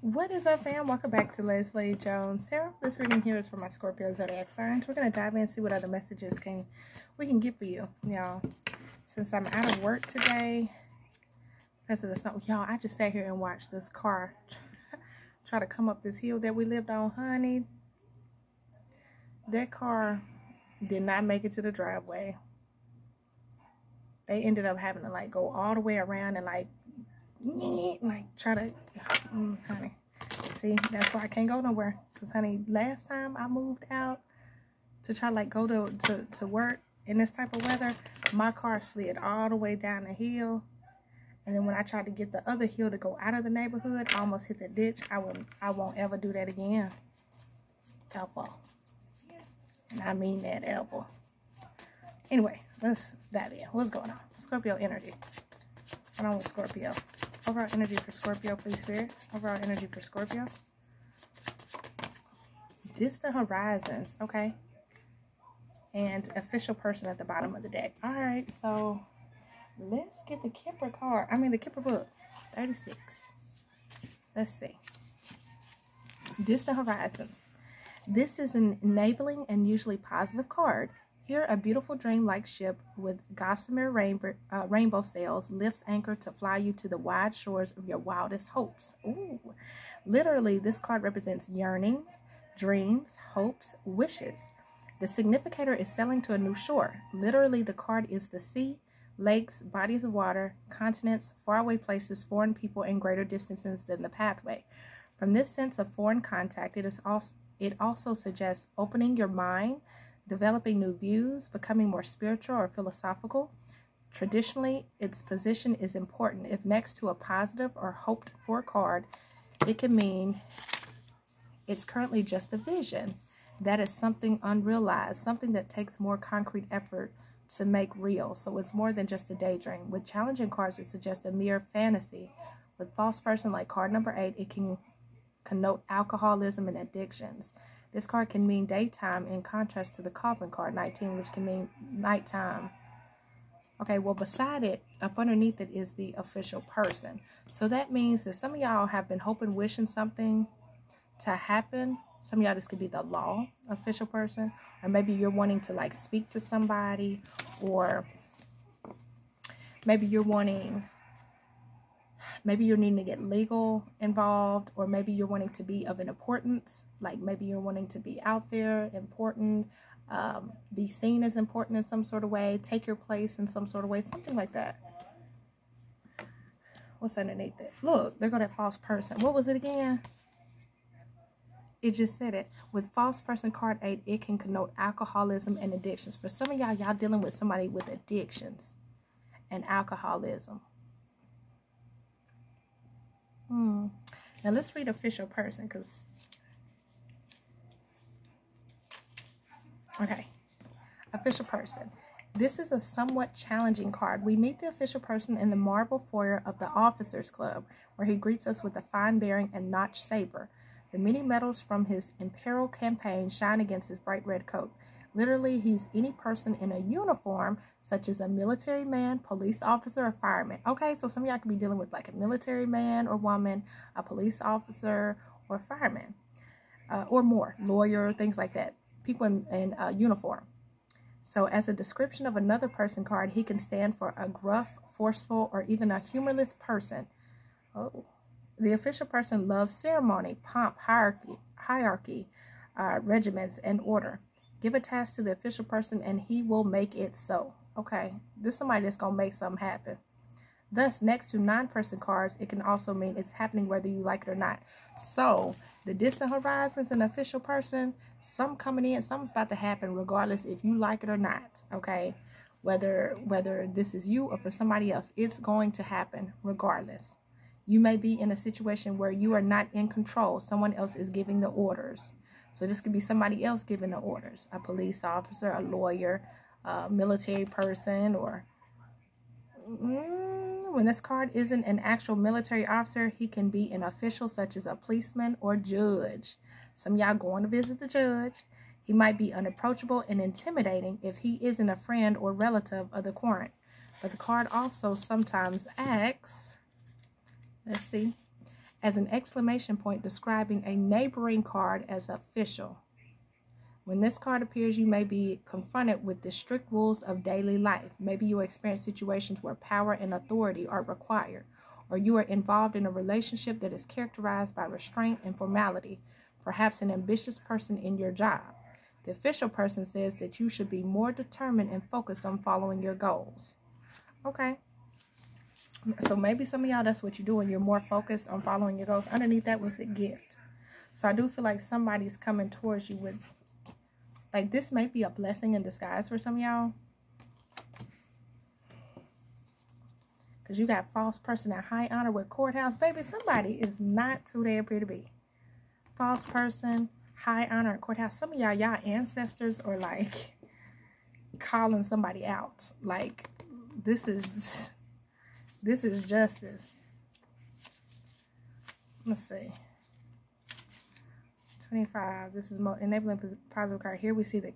What is up, fam? Welcome back to LJonesTarot. This reading here is for my Scorpio zodiac signs. We're going to dive in and see what other messages we can get for you, y'all. Since I'm out of work today because of the snow. Y'all, I just sat here and watched this car try to come up this hill that we lived on, honey. That car did not make it to the driveway. They ended up having to like go all the way around and like try to honey, see, that's why I can't go nowhere, because honey, last time I moved out to try like go to work in this type of weather, my car slid all the way down the hill, and then when I tried to get the other hill to go out of the neighborhood, I almost hit the ditch. I won't ever do that again, ever, and I mean that, ever. Anyway, let's dive in. What's going on? Scorpio energy. What's going on with Scorpio? Overall energy for Scorpio, please, Spirit. Overall energy for Scorpio. Distant horizons, okay. And official person at the bottom of the deck. All right, so let's get the Kipper card. I mean, the Kipper book. 36. Let's see. Distant horizons. This is an enabling and usually positive card. Here, a beautiful dream-like ship with gossamer rainbow sails lifts anchor to fly you to the wide shores of your wildest hopes. Ooh. Literally, this card represents yearnings, dreams, hopes, wishes. The significator is sailing to a new shore. Literally, the card is the sea, lakes, bodies of water, continents, faraway places, foreign people, and greater distances than the pathway. From this sense of foreign contact, it also suggests opening your mind, developing new views, becoming more spiritual or philosophical. Traditionally, its position is important. If next to a positive or hoped for card, it can mean it's currently just a vision. That is something unrealized, something that takes more concrete effort to make real. So it's more than just a daydream. With challenging cards, it suggests a mere fantasy. With false person like card number 8, it can connote alcoholism and addictions. This card can mean daytime in contrast to the Coffin card, 19, which can mean nighttime. Okay, well, beside it, up underneath it is the official person. So that means that some of y'all have been hoping, wishing something to happen. Some of y'all, this could be the law, official person. Or maybe you're wanting to, like, speak to somebody. Or maybe you're wanting... Maybe you're needing to get legal involved, or maybe you're wanting to be of an importance, like maybe you're wanting to be out there, important, be seen as important in some sort of way, take your place in some sort of way, something like that. What's underneath it? Look, there go that false person. What was it again? It just said it. With false person card 8, it can connote alcoholism and addictions. For some of y'all dealing with somebody with addictions and alcoholism. Now let's read official person, because okay, official person. This is a somewhat challenging card. We meet the official person in the marble foyer of the Officers Club, where he greets us with a fine bearing and notched saber. The many medals from his imperial campaign shine against his bright red coat. Literally, he's any person in a uniform, such as a military man, police officer, or fireman. Okay, so some of y'all could be dealing with like a military man or woman, a police officer, or fireman, or more, lawyer, things like that. People in uniform. So as a description of another person card, he can stand for a gruff, forceful, or even a humorless person. Oh, the official person loves ceremony, pomp, hierarchy, regiments, and order. Give a task to the official person and he will make it so. Okay, this is somebody that's going to make something happen. Thus, next to non-person cards, it can also mean it's happening whether you like it or not. So, the distant horizons and official person, something coming in, something's about to happen regardless if you like it or not. Okay, whether this is you or for somebody else, it's going to happen regardless. You may be in a situation where you are not in control. Someone else is giving the orders. So this could be somebody else giving the orders, a police officer, a lawyer, a military person, or when this card isn't an actual military officer, he can be an official such as a policeman or judge. Some of y'all going to visit the judge. He might be unapproachable and intimidating if he isn't a friend or relative of the current. But the card also sometimes acts, let's see, as an exclamation point describing a neighboring card as official. When this card appears, you may be confronted with the strict rules of daily life. Maybe you experience situations where power and authority are required, or you are involved in a relationship that is characterized by restraint and formality, perhaps an ambitious person in your job. The official person says that you should be more determined and focused on following your goals. Okay. So maybe some of y'all, that's what you're doing. You're more focused on following your goals. Underneath that was the gift. So I do feel like somebody's coming towards you with, like, this may be a blessing in disguise for some of y'all. Because you got false person at high honor with courthouse. Baby, somebody is not who they appear to be. False person, high honor, courthouse. Some of y'all ancestors are like calling somebody out. Like, this is justice. Let's see. 25. This is more enabling positive card. Here we see the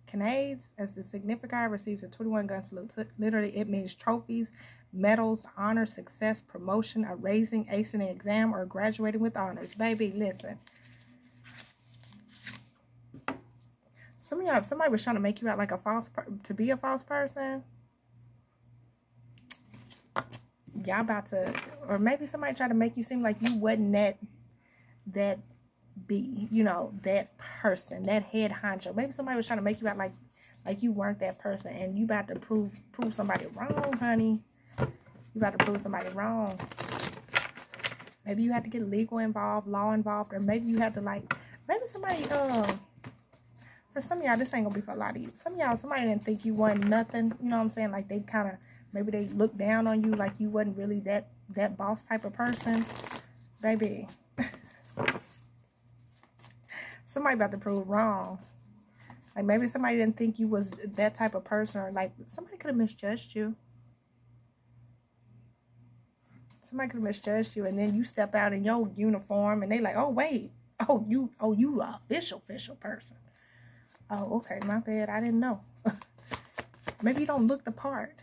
Canades as the significant receives a 21 gun salute. Literally, it means trophies, medals, honor, success, promotion, a raising, acing an exam, or graduating with honors. Baby, listen. Some of y'all, if somebody was trying to make you out like a to be a false person, y'all about to, or maybe somebody tried to make you seem like you wasn't that be, you know, that person, that head honcho. Maybe somebody was trying to make you out like you weren't that person, and you about to prove somebody wrong, honey. You about to prove somebody wrong. Maybe you had to get legal involved, law involved, or maybe you had to, like, maybe somebody, for some of y'all, this ain't gonna be for a lot of you. Some of y'all, somebody didn't think you wasn't nothing, you know what I'm saying? Like, they kind of, maybe they looked down on you like you wasn't really that boss type of person. Baby. Somebody about to prove wrong. Like, maybe somebody didn't think you was that type of person, or like somebody could have misjudged you. Somebody could have misjudged you, and then you step out in your uniform, and they like, oh wait, you a official person. Oh, okay, my bad, I didn't know. Maybe you don't look the part.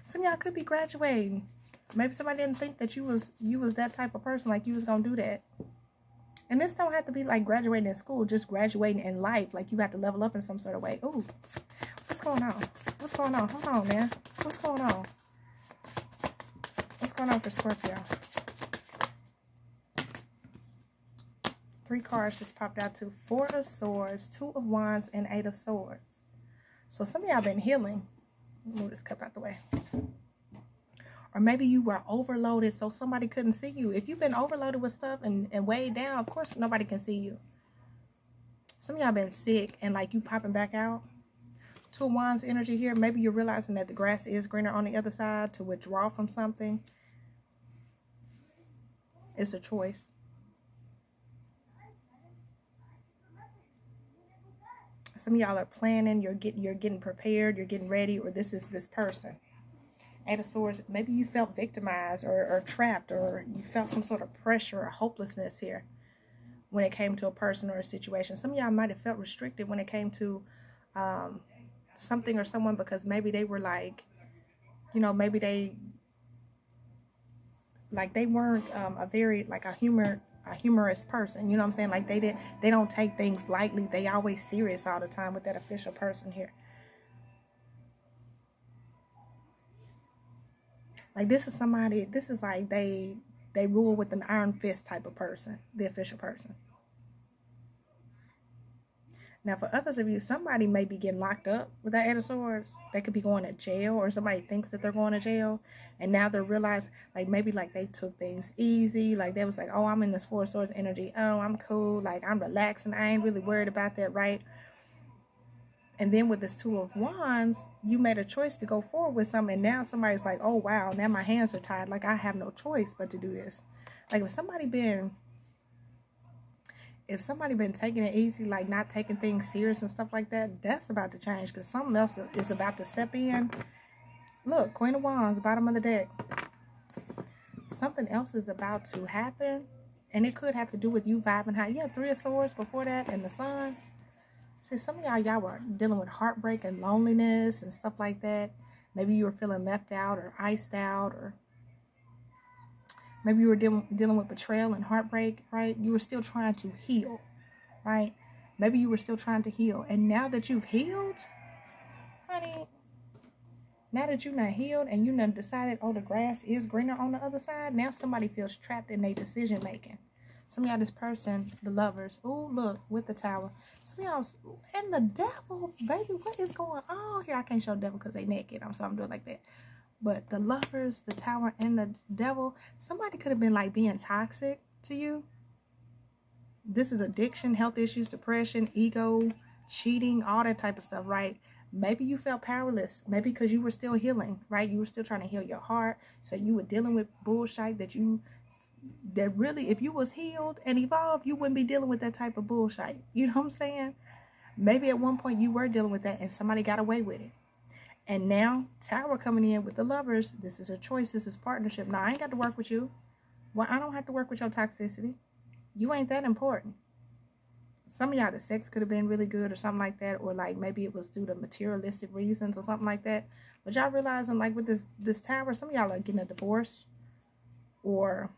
Some of y'all could be graduating. Maybe somebody didn't think that you was that type of person, like you was gonna do that. And this don't have to be like graduating in school, just graduating in life. Like, you have to level up in some sort of way. Ooh, what's going on? What's going on? Hold on, man. What's going on? What's going on for Scorpio? 3 cards just popped out to 4 of Swords, 2 of Wands, and 8 of Swords. So some of y'all been healing. Move this cup out the way. Or maybe you were overloaded so somebody couldn't see you. If you've been overloaded with stuff and weighed down, of course nobody can see you. Some of y'all been sick and like you popping back out. 2 of Wands energy here. Maybe you're realizing that the grass is greener on the other side, to withdraw from something. It's a choice. Some of y'all are planning, you're getting prepared, you're getting ready, or this is this person. 8 of Swords, maybe you felt victimized or trapped, or you felt some sort of pressure or hopelessness here when it came to a person or a situation. Some of y'all might have felt restricted when it came to something or someone, because maybe they were like, you know, maybe they weren't a very, like, a humorous person, you know what I'm saying? Like, they don't take things lightly. They always serious all the time with that official person here. Like, this is somebody, this is like they rule with an iron fist type of person, the official person. Now, for others of you, somebody may be getting locked up with that 8 of Swords. They could be going to jail, or somebody thinks that they're going to jail, and now they realize, like, maybe like they took things easy. Like, they was like, oh, I'm in this 4 of Swords energy. Oh, I'm cool. Like, I'm relaxing. I ain't really worried about that, right? And then with this 2 of Wands, you made a choice to go forward with something, and now somebody's like, oh, wow, now my hands are tied. Like, I have no choice but to do this. Like, if somebody been taking it easy, like not taking things serious and stuff like that, that's about to change, because something else is about to step in. Look, Queen of Wands, bottom of the deck. Something else is about to happen, and it could have to do with you vibing high. You have 3 of Swords before that, and the Sun. See, some of y'all were dealing with heartbreak and loneliness and stuff like that. Maybe you were feeling left out or iced out, or Maybe you were dealing with betrayal and heartbreak, right? You were still trying to heal, right? Maybe you were still trying to heal. And now that you've healed, honey, now that you're not healed and you done decided, oh, the grass is greener on the other side, now somebody feels trapped in their decision making. Some of y'all, this person, the lovers, oh, look, with the tower. Some of y'all, and the devil, baby, what is going on here? I can't show the devil because they naked. So I'm doing like that. But the lovers, the tower, and the devil, somebody could have been like being toxic to you. This is addiction, health issues, depression, ego, cheating, all that type of stuff, right? Maybe you felt powerless. Maybe because you were still healing, right? You were still trying to heal your heart. So you were dealing with bullshit that really, if you was healed and evolved, you wouldn't be dealing with that type of bullshit. You know what I'm saying? Maybe at one point you were dealing with that and somebody got away with it. And now, Tower coming in with the lovers. This is a choice. This is partnership. Now, I ain't got to work with you. Well, I don't have to work with your toxicity. You ain't that important. Some of y'all, the sex could have been really good or something like that. Or like maybe it was due to materialistic reasons or something like that. But y'all realizing like with this Tower, some of y'all are getting a divorce. Or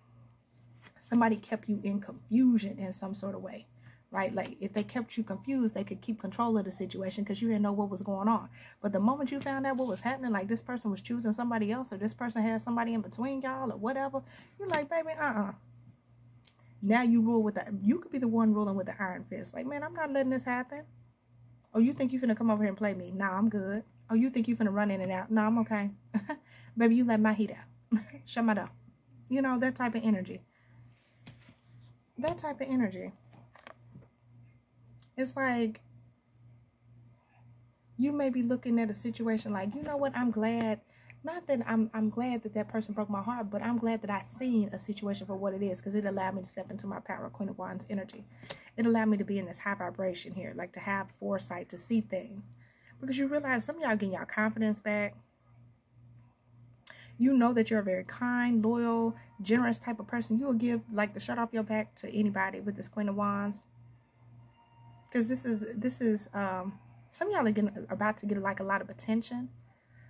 somebody kept you in confusion in some sort of way. Right? Like if they kept you confused, they could keep control of the situation because you didn't know what was going on. But the moment you found out what was happening, like this person was choosing somebody else or this person had somebody in between y'all or whatever, you're like, baby, Now you rule with that. You could be the one ruling with the iron fist. Like, man, I'm not letting this happen. Oh, you think you finna come over here and play me? Nah, I'm good. Oh, you think you finna run in and out? Nah, I'm okay. Baby, you let my heat out. Shut my door. You know, that type of energy. That type of energy. It's like you may be looking at a situation like, you know what, I'm glad, not that I'm glad that person broke my heart, but I'm glad that I seen a situation for what it is because it allowed me to step into my power, Queen of Wands energy. It allowed me to be in this high vibration here, like to have foresight, to see things. Because you realize some of y'all getting y'all confidence back. You know that you're a very kind, loyal, generous type of person. You will give like the shirt off your back to anybody with this Queen of Wands. Because this is some of y'all are about to get like a lot of attention.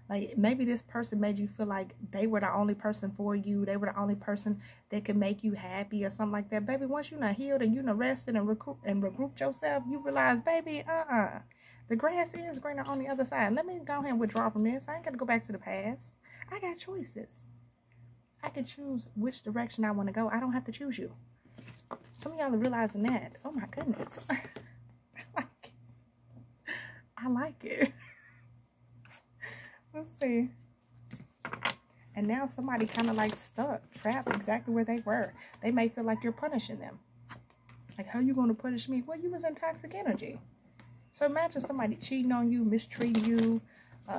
Like maybe this person made you feel like they were the only person for you. They were the only person that could make you happy or something like that. Baby, once you're not healed and you're not rested and regrouped yourself, you realize, baby, the grass is greener on the other side. Let me go ahead and withdraw from this. I ain't got to go back to the past. I got choices. I can choose which direction I want to go. I don't have to choose you. Some of y'all are realizing that. Oh my goodness. I like it. Let's see. And now somebody kind of like stuck, trapped exactly where they were. They may feel like you're punishing them. Like, how you going to punish me? Well, you was in toxic energy. So imagine somebody cheating on you, mistreating you,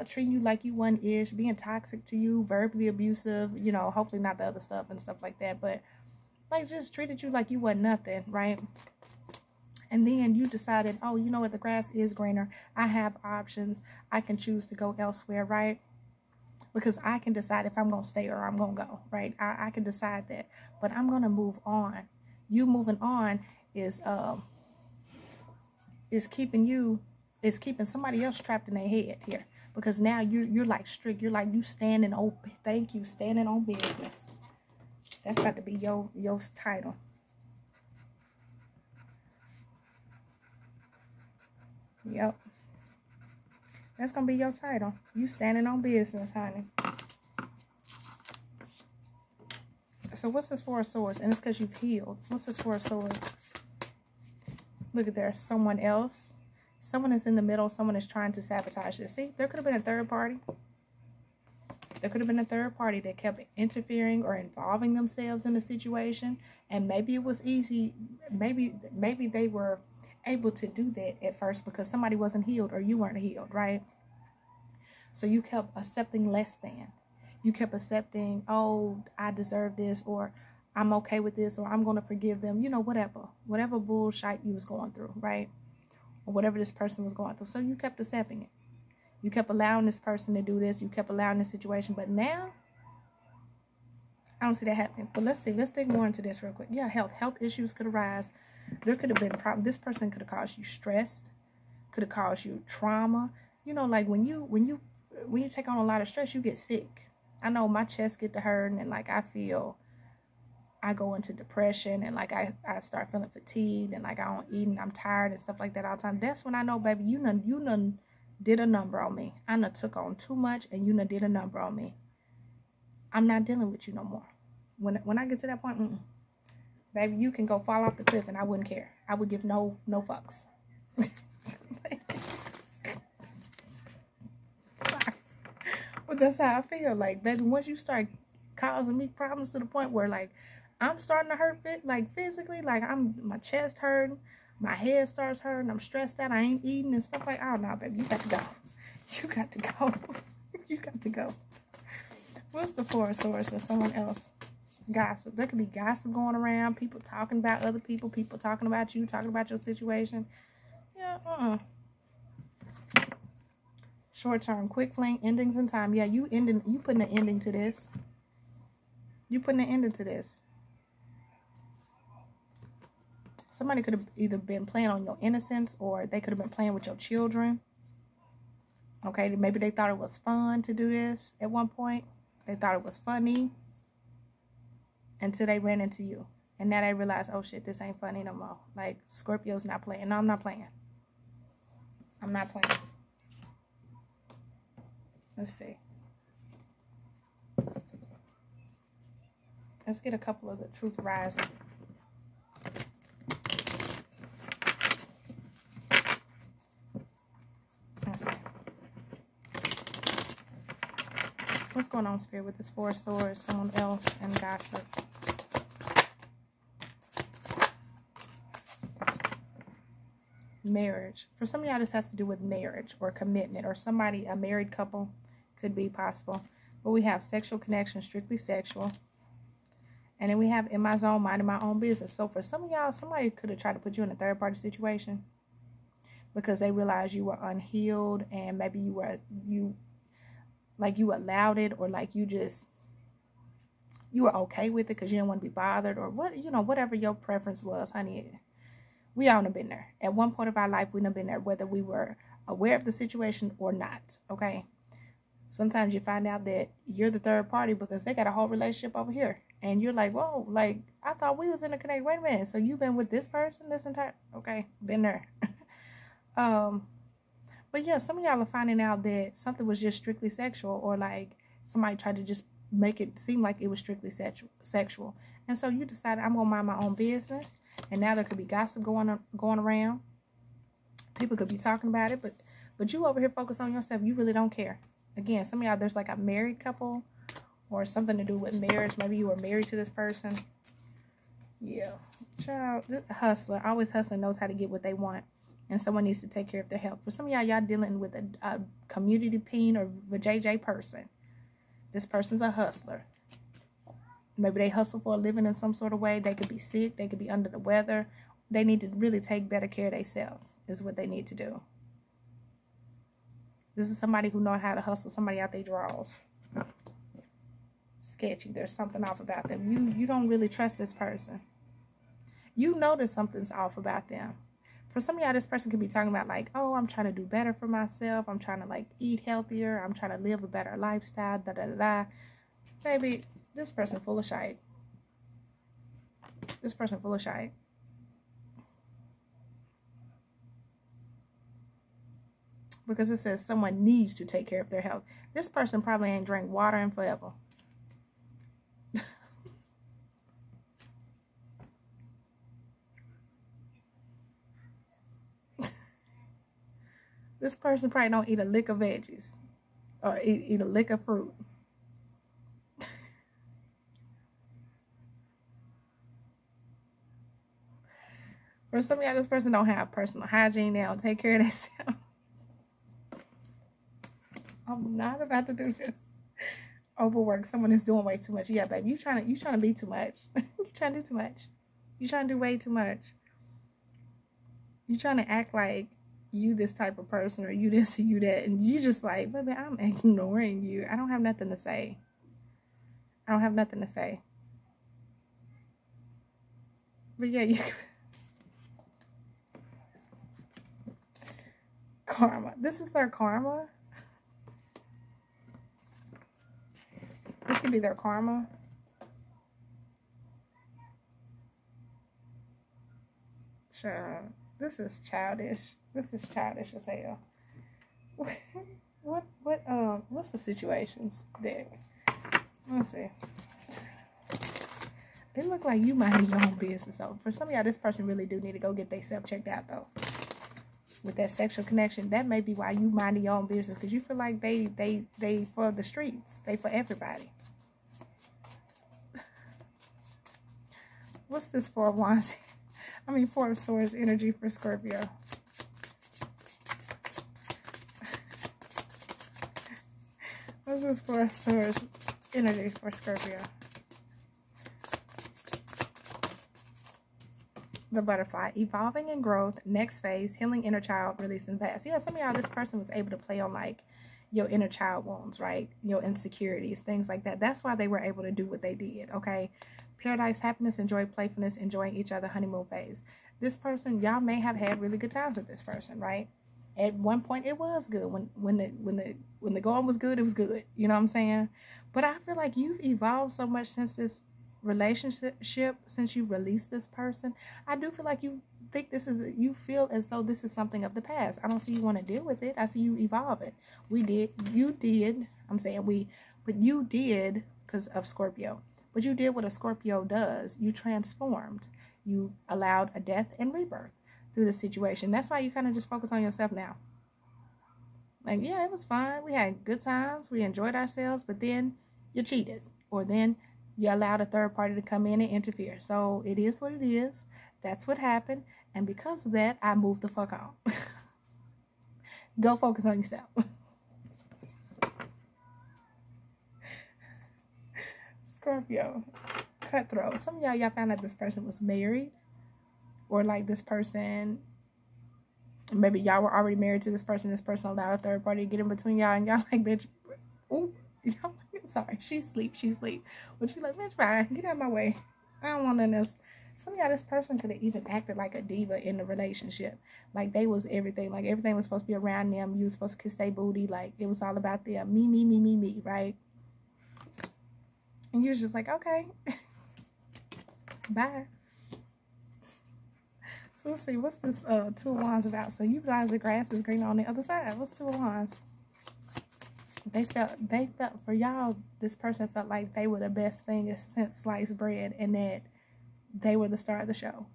treating you like you wasn't ish, being toxic to you, verbally abusive, you know, hopefully not the other stuff and stuff like that. But like just treated you like you wasn't nothing, right? And then you decided, oh, you know what? The grass is greener. I have options. I can choose to go elsewhere, right? Because I can decide if I'm going to stay or I'm going to go, right? I can decide that. But I'm going to move on. You moving on is keeping somebody else trapped in their head here. Because now you're like strict. You're like, you standing on, thank you, standing on business. That's got to be your title. Yep. That's going to be your title. You standing on business, honey. So what's this Four of Swords? And it's because you've healed. What's this Four of Swords? Look at there. Someone else. Someone is in the middle. Someone is trying to sabotage this. See, there could have been a third party. There could have been a third party that kept interfering or involving themselves in the situation. And maybe it was easy. Maybe they were able to do that at first because somebody wasn't healed or you weren't healed, right? So you kept accepting less than. You kept accepting, oh, I deserve this, or I'm okay with this, or I'm going to forgive them, you know, whatever bullshit you was going through, right? Or whatever this person was going through. So you kept accepting it. You kept allowing this person to do this. You kept allowing this situation. But now, I don't see that happening. But let's see. Let's dig more into this real quick. Yeah, health issues could arise. There could have been a problem. This person could have caused you stress, could have caused you trauma. You know, like when you take on a lot of stress, you get sick. I know my chest get to hurting and like I feel I go into depression and like I start feeling fatigued and like I don't eat and I'm tired and stuff like that all the time. That's when I know, baby, you done did a number on me. I done took on too much and you done did a number on me. I'm not dealing with you no more. When I get to that point, baby, you can go fall off the cliff and I wouldn't care. I would give no fucks. But that's how I feel. Like, baby, once you start causing me problems to the point where like I'm starting to hurt like physically, like my chest hurting, my head starts hurting, I'm stressed out, I ain't eating and stuff like, oh no, baby, you got to go. You got to go. You got to go. What's the Four of Swords for someone else? Gossip. There could be gossip going around, people talking about other people, people talking about you, talking about your situation. Yeah, Short term, quick fling, endings in time. Yeah, you putting an ending to this. You putting an ending to this. Somebody could have either been playing on your innocence or they could have been playing with your children. Okay, maybe they thought it was fun to do this at one point. They thought it was funny until they ran into you. And now they realize, oh shit, this ain't funny no more. Like, Scorpio's not playing. No, I'm not playing. I'm not playing. Let's see. Let's get a couple of the truth rising. Let's see. What's going on, Spirit, with this Four of Swords, someone else, and gossip? Marriage. For some of y'all, this has to do with marriage or commitment, or somebody, a married couple could be possible. But we have sexual connection, strictly sexual. And then we have in my zone, minding my own business. So for some of y'all, somebody could have tried to put you in a third party situation because they realized you were unhealed, and maybe you allowed it, or like you were okay with it because you didn't want to be bothered, or whatever your preference was, honey. We all have been there. At one point of our life, we have been there, whether we were aware of the situation or not, okay? Sometimes you find out that you're the third party because they got a whole relationship over here. And you're like, whoa, like, I thought we was in a connection. Wait a minute. So you've been with this person this entire... Okay, been there. But yeah, some of y'all are finding out that something was just strictly sexual, or like somebody tried to just make it seem like it was strictly sexual. And so you decided, I'm going to mind my own business. And now there could be gossip going around. People could be talking about it, but you over here focus on yourself. You really don't care. Again, some of y'all, there's like a married couple or something to do with marriage. Maybe you were married to this person. Yeah. Child, this hustler, always hustling, knows how to get what they want. And someone needs to take care of their health. For some of y'all dealing with a community peen or a JJ person. This person's a hustler. Maybe they hustle for a living in some sort of way. They could be sick. They could be under the weather. They need to really take better care of themselves is what they need to do. This is somebody who knows how to hustle somebody out their drawers. Sketchy. There's something off about them. You don't really trust this person. You know that something's off about them. For some of y'all, this person could be talking about like, oh, I'm trying to do better for myself. I'm trying to like eat healthier. I'm trying to live a better lifestyle. Da da da da. Baby, this person full of shite. This person full of shite. Because it says someone needs to take care of their health. This person probably ain't drank water in forever. This person probably don't eat a lick of veggies. Or eat a lick of fruit. For some of y'all, this person don't have personal hygiene. They don't take care of themselves. I'm not about to do this. Overwork. Someone is doing way too much. Yeah, baby. You trying to be too much. You trying to do too much. You trying to do way too much. You trying to act like you this type of person, or you this or you that, and you just like, baby, I'm ignoring you. I don't have nothing to say. I don't have nothing to say. But yeah, you karma. This is their karma. This could be their karma. Sure. This is childish. This is childish as hell. What's the situations there? Let's see. It look like you minding your own business. So for some of y'all, this person really do need to go get themselves checked out though. With that sexual connection, that may be why you minding your own business, because you feel like they for the streets, they for everybody. What's this Four of Wands? I mean, Four of Swords energy for Scorpio. What's this Four of Swords energy for Scorpio? The Butterfly, evolving and growth, next phase, healing inner child, releasing the past. Yeah, some of y'all, this person was able to play on like your inner child wounds, right? Your insecurities, things like that. That's why they were able to do what they did, okay? Paradise, happiness, enjoy, playfulness, enjoying each other, honeymoon phase. This person, y'all may have had really good times with this person, right? At one point, it was good. When the going was good, it was good. You know what I'm saying? But I feel like you've evolved so much since this relationship, since you released this person. I do feel like you think you feel as though this is something of the past. I don't see you want to deal with it. I see you evolve it. You did, but you did because of Scorpio. But you did what a Scorpio does. You transformed. You allowed a death and rebirth through the situation. That's why you kind of just focus on yourself now. Like, yeah, it was fun. We had good times. We enjoyed ourselves. But then you cheated. Or then you allowed a third party to come in and interfere. So it is what it is. That's what happened. And because of that, I moved the fuck on. Go focus on yourself. Scorpio, cutthroat. Some of y'all found out this person was married. Or like this person, maybe y'all were already married to this person. This person allowed a third party to get in between y'all. And y'all like, bitch, ooh, y'all like, sorry, she sleep. But you like, bitch, fine, get out of my way. I don't want none of this. Some of y'all, this person could have even acted like a diva in the relationship. Like they was everything. Like everything was supposed to be around them. You was supposed to kiss their booty. Like it was all about them. Me, right? And you're just like, okay, bye. So let's see, what's this Two of Wands about? So you guys, the grass is green on the other side. What's Two of Wands? They felt for y'all, this person felt like they were the best thing since sliced bread, and that they were the star of the show.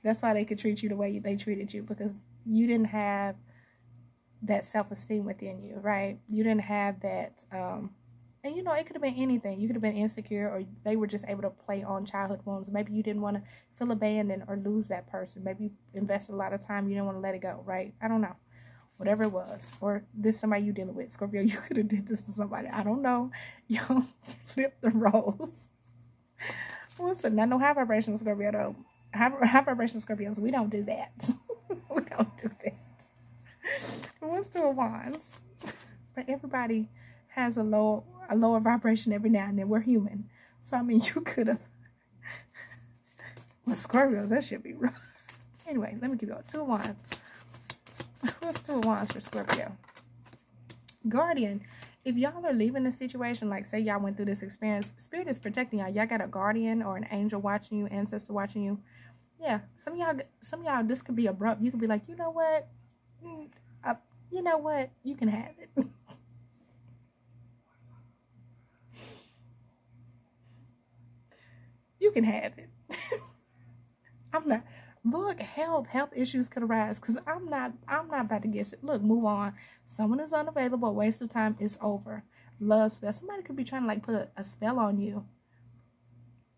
That's why they could treat you the way they treated you, because you didn't have that self-esteem within you, right? You didn't have that, and you know, it could have been anything. You could have been insecure, or they were just able to play on childhood wounds. Maybe you didn't want to feel abandoned or lose that person. Maybe you invested a lot of time. You didn't want to let it go, right? I don't know. Whatever it was. Or this somebody you dealing with. Scorpio, you could have did this to somebody. I don't know. Y'all flip the roles. What's the not no high vibrational Scorpio though? High vibrational Scorpios, we don't do that. We don't do that. What's Two of Wands? But everybody has a lower vibration every now and then. We're human. So I mean, you could have. With Scorpios, that should be rough. Anyway, let me keep going. Two of Wands. What's Two of Wands for Scorpio? Guardian. If y'all are leaving the situation, like say y'all went through this experience, Spirit is protecting y'all. Y'all got a guardian or an angel watching you, ancestor watching you. Yeah, some of y'all, this could be abrupt. You could be like, you know what? You can have it. You can have it. I'm not. Look, health issues could arise, because I'm not about to guess it. Look, move on. Someone is unavailable. Waste of time is over. Love spell. Somebody could be trying to like put a spell on you,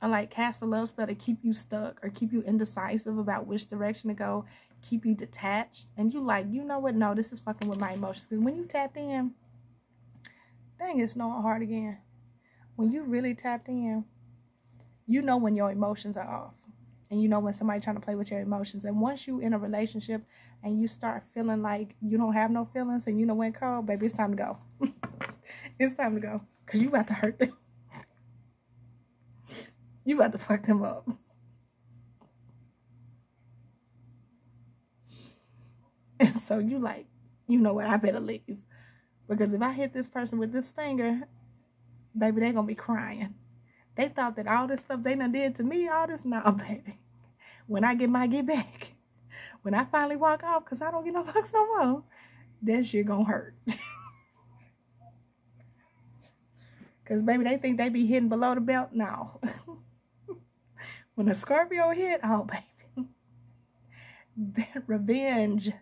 or like cast a love spell to keep you stuck or keep you indecisive about which direction to go, keep you detached. And you like, you know what? No, this is fucking with my emotions. Because when you tapped in, dang, it's snowing hard again. When you really tapped in, you know when your emotions are off. And you know when somebody trying to play with your emotions. And once you in a relationship and you start feeling like you don't have no feelings and you know when cold, baby, it's time to go. It's time to go. Because you about to hurt them. You about to fuck them up. And so you like, you know what, I better leave. Because if I hit this person with this finger, baby, they going to be crying. They thought that all this stuff they done did to me, all this, no, baby. when I get my get back, when I finally walk off, because I don't get no fucks no more, that shit gonna hurt. Because, baby, they think they be hitting below the belt. No. When a Scorpio hit, oh, baby. That revenge,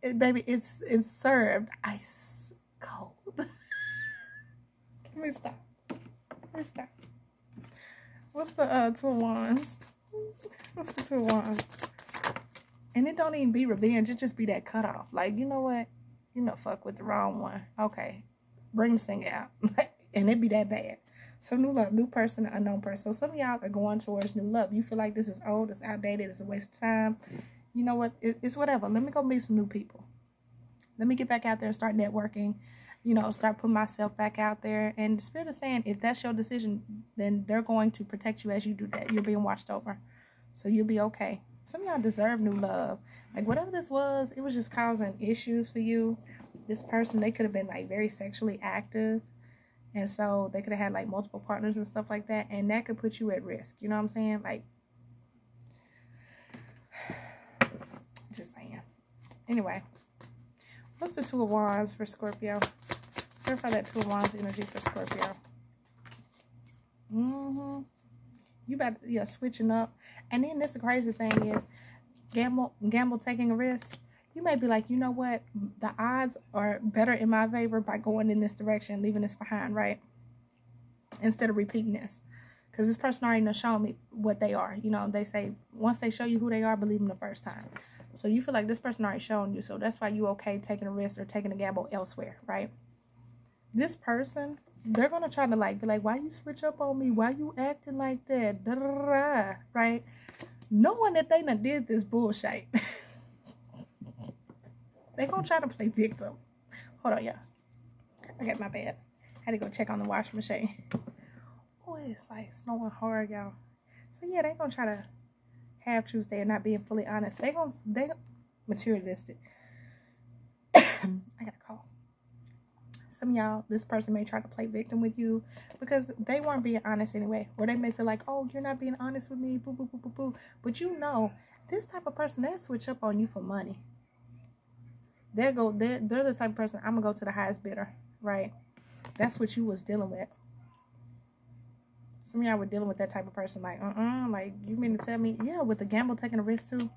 baby, it's served ice cold. Let me stop. What's the Two of Wands? What's the Two of Wands? And it don't even be revenge. It just be that cutoff. Like, you know what? You know, fuck with the wrong one. Okay. Bring this thing out. And it be that bad. So new love, new person, unknown person. So some of y'all are going towards new love. You feel like this is old, it's outdated, it's a waste of time. You know what? It's whatever. Let me go meet some new people. Let me get back out there and start networking. You know, start putting myself back out there. And the Spirit is saying, if that's your decision, then they're going to protect you as you do that. You're being watched over. So you'll be okay. Some of y'all deserve new love. Like, whatever this was, it was just causing issues for you. This person, they could have been, like, very sexually active. And so they could have had, like, multiple partners and stuff like that. And that could put you at risk. You know what I'm saying? Like, just saying. Anyway. What's the Two of Wands for Scorpio? Clarify that Two of Wands energy for Scorpio. You about to, yeah, switching up. And then this the crazy thing is, gamble taking a risk. You may be like, you know what? The odds are better in my favor by going in this direction, leaving this behind, right? Instead of repeating this. Because this person already done shown me what they are. You know, they say, once they show you who they are, believe them the first time. So you feel like this person already shown you. So that's why you okay taking a risk or taking a gamble elsewhere, right? This person, they're going to try to, like, be like, why you switch up on me? Why you acting like that? Da, da, da, da, right? Knowing that they done did this bullshit. They're going to try to play victim. Hold on, y'all. Okay, my bad. Had to go check on the washing machine. Oh, it's like snowing hard, y'all. So, yeah, they're going to try to have truth there, not being fully honest. They materialistic. I got a call. Some of y'all, this person may try to play victim with you because they weren't being honest anyway. Or they may feel like, oh, you're not being honest with me. Boo, boo, boo, boo, boo. But you know, this type of person, they'll switch up on you for money. They're the type of person, I'm going to go to the highest bidder, right? That's what you was dealing with. Some of y'all were dealing with that type of person, like, like, you mean to tell me, yeah, with the gamble taking a risk too.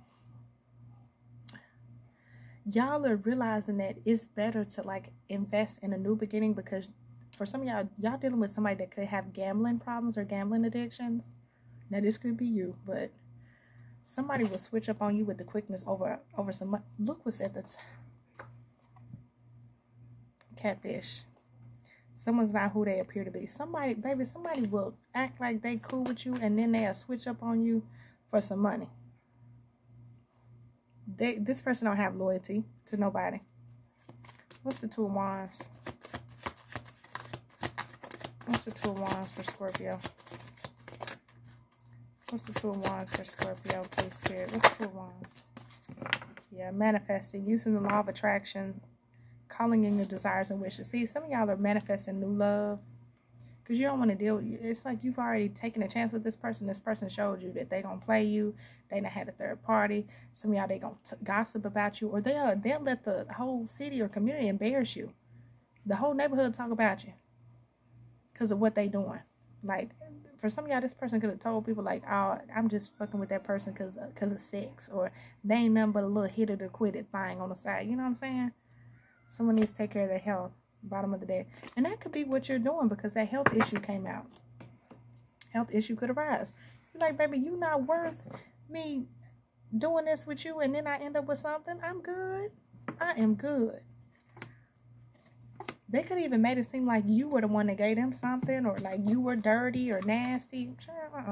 Y'all are realizing that it's better to, like, invest in a new beginning because for some of y'all dealing with somebody that could have gambling problems or gambling addictions. Now, this could be you, but somebody will switch up on you with the quickness over some money. Look what's at the top. Catfish. Someone's not who they appear to be. Somebody will act like they cool with you and then they'll switch up on you for some money. This person don't have loyalty to nobody. What's the Two of Wands? What's the Two of Wands for Scorpio? What's the Two of Wands for Scorpio, please, Spirit? What's the Two of Wands? Yeah, manifesting, using the law of attraction, calling in your desires and wishes. See, some of y'all are manifesting new love because you don't want to deal with it. It's like you've already taken a chance with this person. This person showed you that they gonna play you. They done had a third party. Some of y'all, they gonna gossip about you, or they'll let the whole city or community embarrass you. The whole neighborhood talk about you because of what they doing. Like, for some of y'all, this person could have told people like, oh, I'm just fucking with that person because of sex, or they ain't nothing but a little hit it or quit it thing on the side. You know what I'm saying? Someone needs to take care of their health. Bottom of the day. And that could be what you're doing because that health issue came out. Health issue could arise. You're like, baby, you not worth me doing this with you and then I end up with something. I'm good. I am good. They could even made it seem like you were the one that gave them something, or like you were dirty or nasty.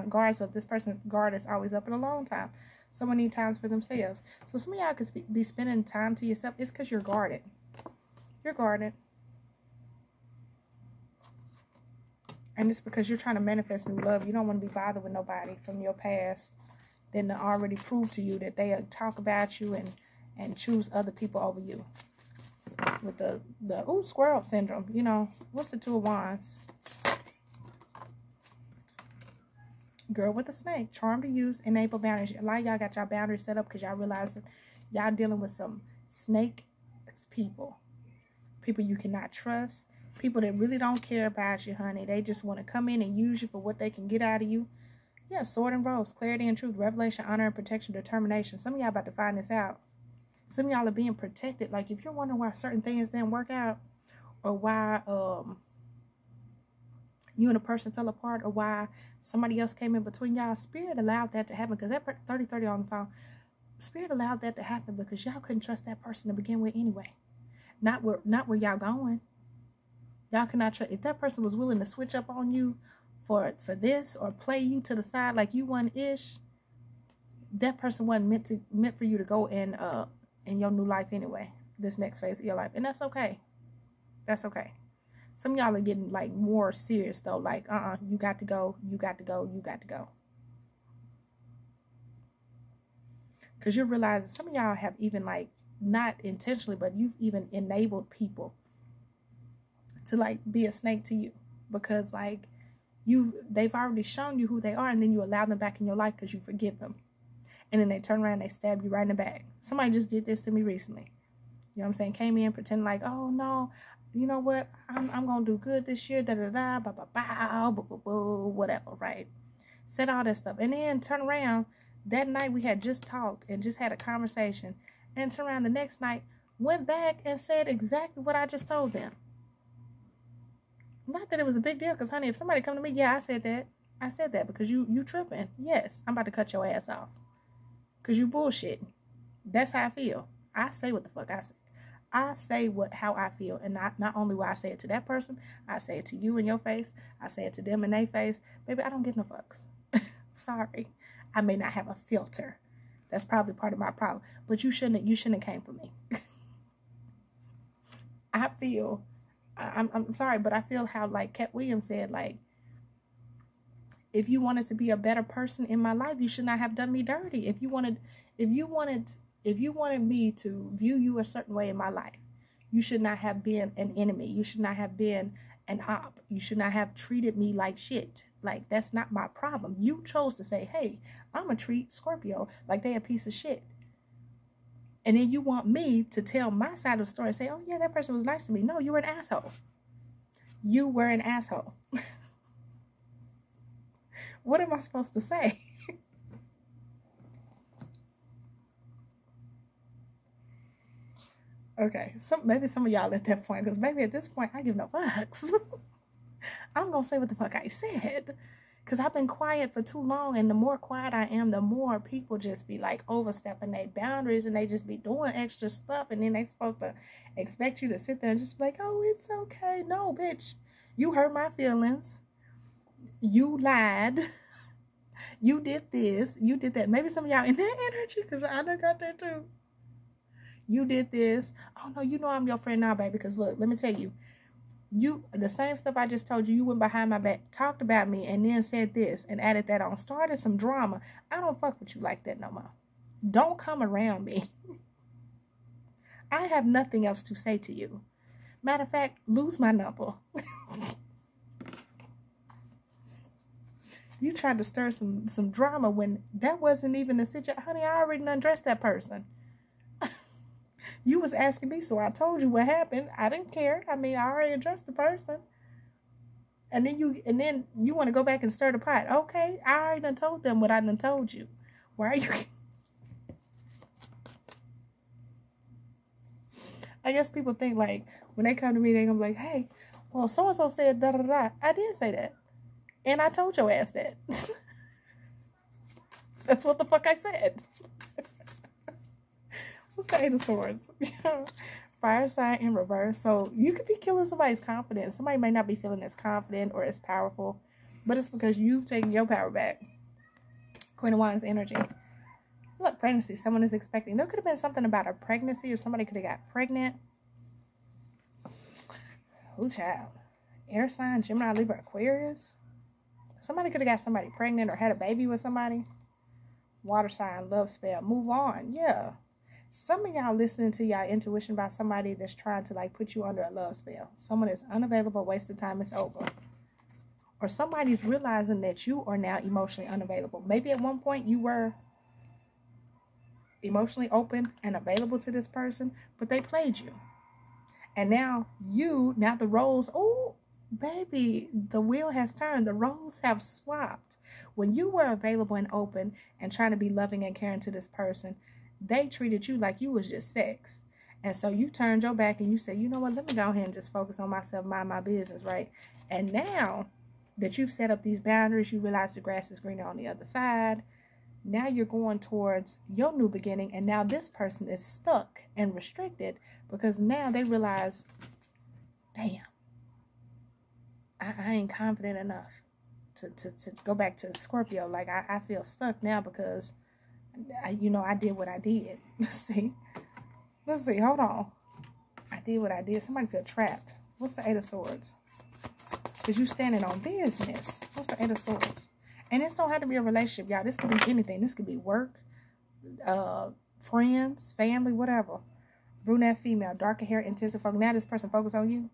Guards up. This person's guard is always up in a long time. Someone needs time for themselves. So some of y'all could be spending time to yourself. It's because you're guarded. You're guarded. And it's because you're trying to manifest new love. You don't want to be bothered with nobody from your past that already proved to you that they talk about you and choose other people over you. With the squirrel syndrome, you know. What's the Two of Wands? Girl with the snake. Charm to use, enable boundaries. A lot of y'all got y'all boundaries set up because y'all realize that y'all dealing with some snake people. People you cannot trust. People that really don't care about you, honey. They just want to come in and use you for what they can get out of you. Yeah, sword and rose. Clarity and truth. Revelation, honor and protection, determination. Some of y'all about to find this out. Some of y'all are being protected. Like, if you're wondering why certain things didn't work out, or why you and a person fell apart, or why somebody else came in between y'all, Spirit allowed that to happen. Because that 30-30 on the phone, Spirit allowed that to happen because y'all couldn't trust that person to begin with anyway. Not where y'all going. Y'all cannot trust. If that person was willing to switch up on you for this, or play you to the side like you wasn't ish, that person wasn't meant for you to go in your new life anyway. This next phase of your life, and that's okay. That's okay. Some of y'all are getting like more serious though. Like, you got to go. You got to go. You got to go. Because you're realizing some of y'all have even, like, not intentionally, but you've even enabled people to like be a snake to you, because like they've already shown you who they are, and then you allow them back in your life because you forgive them, and then they turn around and they stab you right in the back. Somebody just did this to me recently. You know what I'm saying? Came in pretending like, oh no, you know what? I'm gonna do good this year. Da da da. Ba ba ba. Boo boo boo. Whatever. Right? Said all that stuff, and then turn around. That night we had just talked and just had a conversation, and turn around the next night, went back and said exactly what I just told them. Not that it was a big deal, because honey, if somebody come to me, yeah, I said that because you tripping. Yes, I'm about to cut your ass off because you bullshitting. That's how I feel. I say what the fuck I say. I say how I feel, and not only will I say it to that person, I say it to you in your face. I say it to them in their face. Baby, I don't give no fucks. Sorry, I may not have a filter. That's probably part of my problem. But you shouldn't have came for me. I feel. I'm sorry, but I feel how, like Cat Williams said, like, if you wanted to be a better person in my life, you should not have done me dirty. If you wanted me to view you a certain way in my life, you should not have been an enemy. You should not have been an op. You should not have treated me like shit. Like, that's not my problem. You chose to say, hey, I'm going to treat Scorpio like they a piece of shit. And then you want me to tell my side of the story and say, oh, yeah, that person was nice to me. No, you were an asshole. You were an asshole. What am I supposed to say? Okay, maybe some of y'all at that point, because maybe at this point, I give no fucks. I'm going to say what the fuck I said. Because I've been quiet for too long, and the more quiet I am, the more people just be like overstepping their boundaries, and they just be doing extra stuff, and then they supposed to expect you to sit there and just be like, oh, it's okay. No, bitch, you hurt my feelings. You lied. You did this. You did that. Maybe some of y'all in that energy, because I done got that too. You did this. Oh, no, you know I'm your friend now, baby, because look, let me tell you. The same stuff I just told you, you went behind my back, talked about me, and then said this and added that on, started some drama. I don't fuck with you like that no more. Don't come around me. I have nothing else to say to you. Matter of fact, lose my number. You tried to stir some drama when that wasn't even the situation. Honey, I already undressed that person. You was asking me, so I told you what happened. I didn't care. I mean, I already addressed the person. And then you want to go back and stir the pot. Okay, I already done told them what I done told you. Why are you? I guess people think like when they come to me, they're gonna be like, hey, well, so and so said da da da. I did say that, and I told your ass that. That's what the fuck I said. What's the Eight of Swords? Fire sign in reverse. So you could be killing somebody's confidence. Somebody may not be feeling as confident or as powerful, but it's because you've taken your power back. Queen of Wands energy. Look, pregnancy. Someone is expecting. There could have been something about a pregnancy, or somebody could have got pregnant. Ooh, child. Air sign, Gemini, Libra, Aquarius. Somebody could have got somebody pregnant or had a baby with somebody. Water sign, love spell. Move on. Yeah. Some of y'all listening to y'all intuition about somebody that's trying to like put you under a love spell. Someone is unavailable, waste of time, it's over. or somebody's realizing that you are now emotionally unavailable. Maybe at one point you were emotionally open and available to this person, but they played you. And now the roles, oh, baby, the wheel has turned. The roles have swapped. When you were available and open and trying to be loving and caring to this person, they treated you like you was just sex. And so you turned your back and you said, you know what, let me go ahead and just focus on myself, mind my business, right? And now that you've set up these boundaries, you realize the grass is greener on the other side. Now you're going towards your new beginning, and now this person is stuck and restricted because now they realize, damn, I ain't confident enough to go back to Scorpio. Like, I feel stuck now because, I did what I did. Let's see, hold on. I did what I did. Somebody feel trapped. What's the Eight of Swords? Because you standing on business. What's the Eight of Swords? And this don't have to be a relationship, y'all. This could be anything. This could be work, friends, family, whatever. Brunette female, darker hair, intensive focus. Now this person focus on you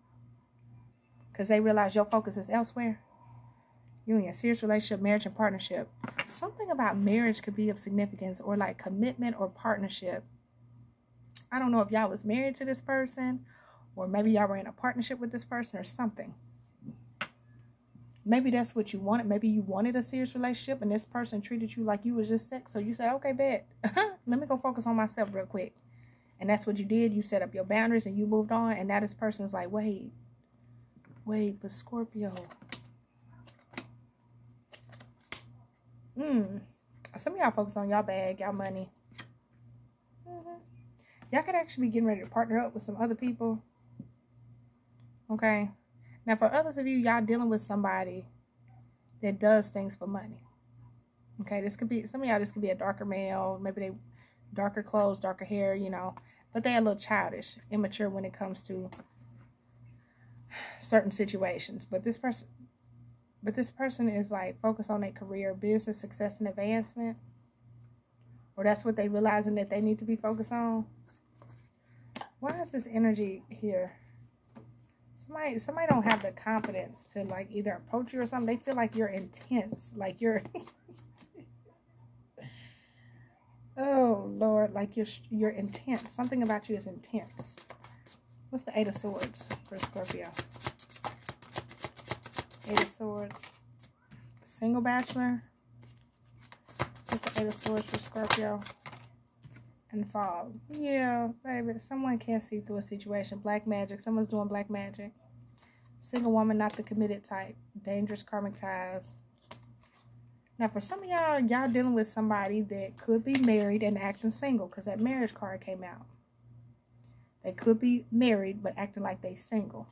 because they realize your focus is elsewhere. You're in a serious relationship, marriage, and partnership. Something about marriage could be of significance, or like commitment or partnership. I don't know if y'all was married to this person, or maybe y'all were in a partnership with this person or something. Maybe that's what you wanted. Maybe you wanted a serious relationship and this person treated you like you was just sex. So you said, okay, bet. Let me go focus on myself real quick. And that's what you did. You set up your boundaries and you moved on. And now this person's like, wait, but Scorpio. Some of y'all focus on y'all bag, y'all money. Y'all could actually be getting ready to partner up with some other people. Okay. Now, for others of you, y'all dealing with somebody that does things for money. Okay, this could be, some of y'all, this could be a darker male. Maybe they darker clothes, darker hair, but they a little childish, immature when it comes to certain situations. But this person is like focused on their career, business, success, and advancement. Or that's what they realizing that they need to be focused on. Why is this energy here? Somebody don't have the confidence to like either approach you or something. They feel like you're intense, like you're oh Lord, like you're intense. Something about you is intense. What's the Eight of Swords for Scorpio? Eight of Swords. Single bachelor. What's the Eight of Swords for Scorpio? And fog. Yeah, baby. Someone can't see through a situation. Black magic. Someone's doing black magic. Single woman, not the committed type. Dangerous karmic ties. Now, for some of y'all dealing with somebody that could be married and acting single, because that marriage card came out. They could be married but acting like they single.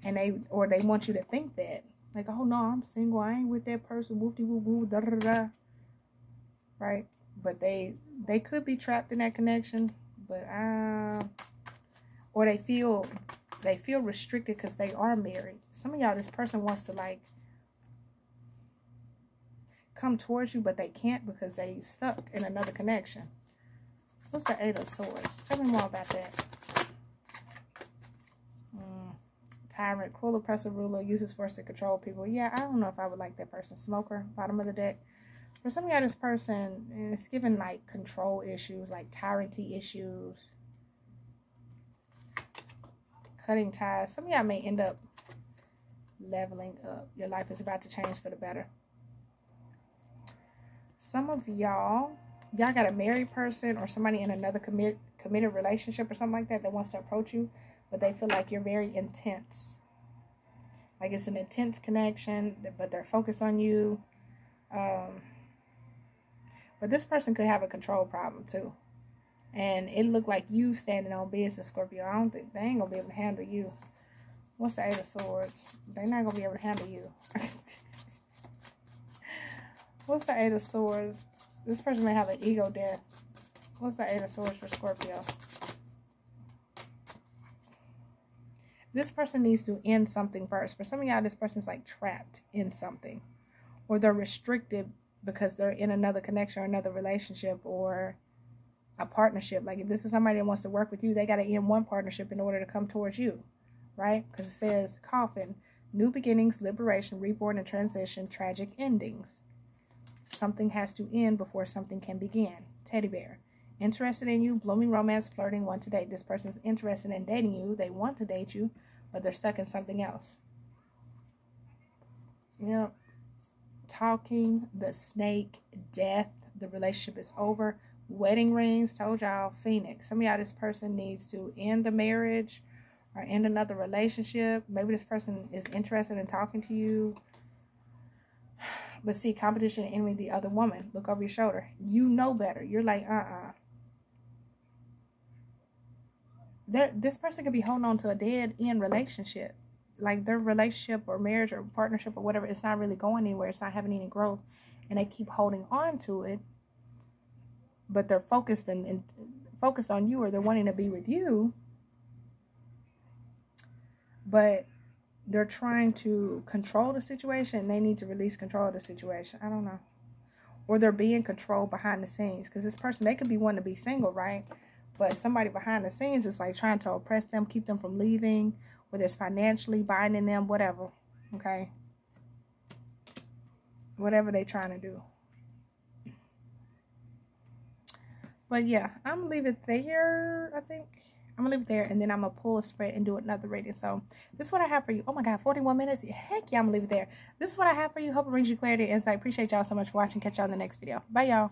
And they want you to think that. Like, oh no, I'm single. I ain't with that person. Whoop-de-whoop-whoop, da-da-da-da. Right? But they could be trapped in that connection, but or they feel restricted because they are married. Some of y'all, this person wants to like come towards you, but they can't because they stuck in another connection. What's the Eight of Swords? Tell me more about that. Tyrant, cruel, oppressive ruler, uses force to control people. Yeah, I don't know if I would like that person. Smoker, bottom of the deck. For some of y'all, this person is given like control issues, like tyranny issues, cutting ties. Some of y'all may end up leveling up. Your life is about to change for the better. Some of y'all got a married person or somebody in another committed relationship or something like that wants to approach you, but they feel like you're very intense. Like it's an intense connection, but they're focused on you. But this person could have a control problem too. And it looked like you standing on business, Scorpio. I don't think they ain't going to be able to handle you. What's the Eight of Swords? They're not going to be able to handle you. What's the Eight of Swords? This person may have an ego death. What's the Eight of Swords for Scorpio? This person needs to end something first. For some of y'all, this person's like trapped in something. Or they're restricted because they're in another connection or another relationship or a partnership. Like if this is somebody that wants to work with you, they got to end one partnership in order to come towards you, right? Because it says coffin, New beginnings, liberation, reborn, and transition, tragic endings. Something has to end before something can begin. Teddy bear. Interested in you, blooming romance, flirting, want to date. This person's interested in dating you. They want to date you, but they're stuck in something else. You know, talking, the snake, death, the relationship is over. Wedding rings, told y'all, Phoenix. Some of y'all, this person needs to end the marriage or end another relationship. Maybe this person is interested in talking to you. But see, competition and enemy, the other woman. Look over your shoulder. You know better. You're like, This person could be holding on to a dead-end relationship. Like their relationship or marriage or partnership or whatever, it's not really going anywhere. It's not having any growth. And they keep holding on to it. But they're focused and focused on you, or they're wanting to be with you. But they're trying to control the situation, and they need to release control of the situation. I don't know. Or they're being controlled behind the scenes. Because this person, they could be wanting to be single, right? But somebody behind the scenes is like trying to oppress them, keep them from leaving, whether it's financially binding them, whatever. Okay? Whatever they're trying to do. But yeah, I'm going to leave it there, I think. I'm going to leave it there, and then I'm going to pull a spread and do another reading. So this is what I have for you. Oh my God, 41 minutes. Heck yeah, I'm going to leave it there. This is what I have for you. Hope it brings you clarity and insight. Appreciate y'all so much for watching. Catch y'all in the next video. Bye, y'all.